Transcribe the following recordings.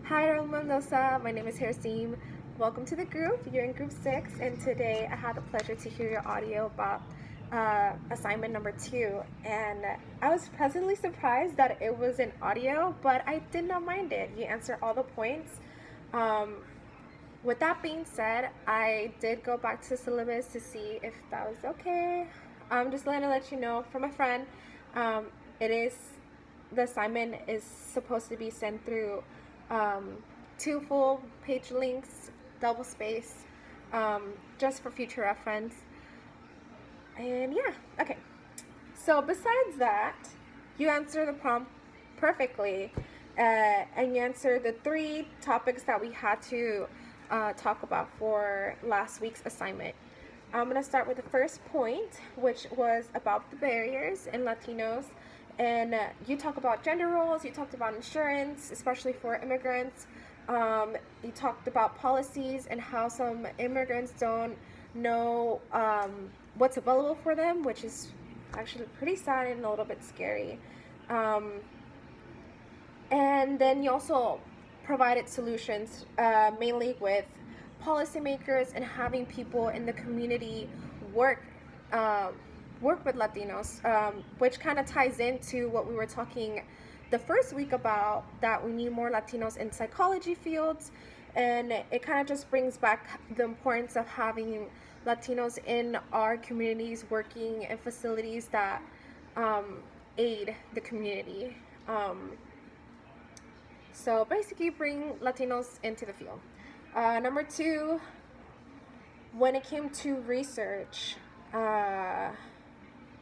Hi, Raul Mendoza. My name is Harrison. Welcome to the group. You're in group 6, and today I had the pleasure to hear your audio about assignment number 2. And I was pleasantly surprised that it was an audio, but I did not mind it. You answered all the points. Um, with that being said, I did go back to the syllabus to see if that was okay. I'm just going to let you know from a friend. Um, it is the assignment is supposed to be sent through 2 full page links, double space, just for future reference. And yeah, okay. So besides that, you answer the prompt perfectly, and you answer the 3 topics that we had to talk about for last week's assignment. I'm going to start with the first point, which was about the barriers in Latinos. And you talk about gender roles, you talked about insurance, especially for immigrants. You talked about policies and how some immigrants don't know what's available for them, which is actually pretty sad and a little bit scary. And then you also provided solutions, mainly with policymakers and having people in the community work uh, work with Latinos, which kind of ties into what we were talking the first week about, that we need more Latinos in psychology fields, and it kind of just brings back the importance of having Latinos in our communities working in facilities that aid the community. So basically bring Latinos into the field. Number 2, when it came to research,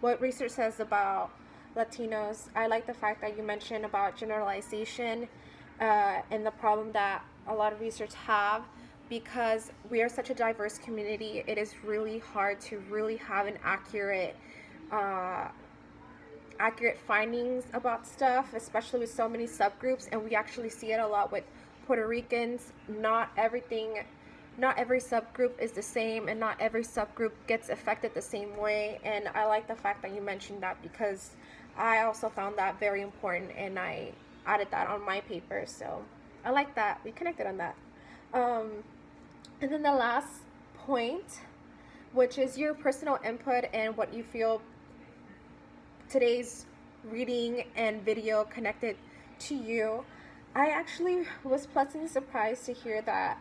what research says about Latinos, I like the fact that you mentioned about generalization and the problem that a lot of research have, because we are such a diverse community. It is really hard to really have an accurate findings about stuff, especially with so many subgroups, and we actually see it a lot with Puerto Ricans. Not every subgroup is the same, and not every subgroup gets affected the same way. And I like the fact that you mentioned that, because I also found that very important, and I added that on my paper. So I like that we connected on that. And then the last point, which is your personal input and what you feel today's reading and video connected to you. I actually was pleasantly surprised to hear that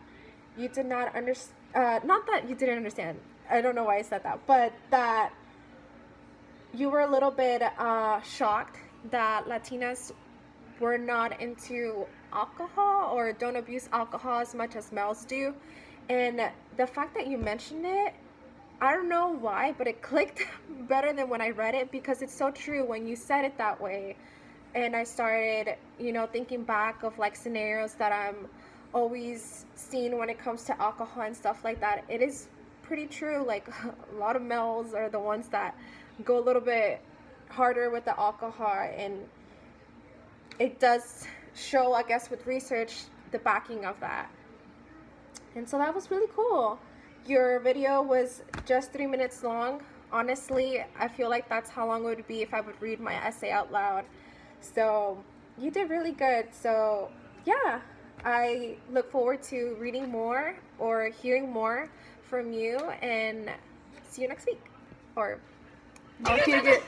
you did not understand, not that you didn't understand, I don't know why I said that, but that you were a little bit shocked that Latinas were not into alcohol or don't abuse alcohol as much as males do. And the fact that you mentioned it, I don't know why, but it clicked better than when I read it, because it's so true when you said it that way. And I started, thinking back of like scenarios that I'm always seeing when it comes to alcohol and stuff like that. It is pretty true. Like a lot of males are the ones that go a little bit harder with the alcohol, and it does show, I guess, with research, the backing of that. And so that was really cool. Your video was just 3 minutes long. Honestly, I feel like that's how long it would be if I would read my essay out loud. So you did really good. So yeah, I look forward to reading more or hearing more from you, and see you next week. Or I'll hear your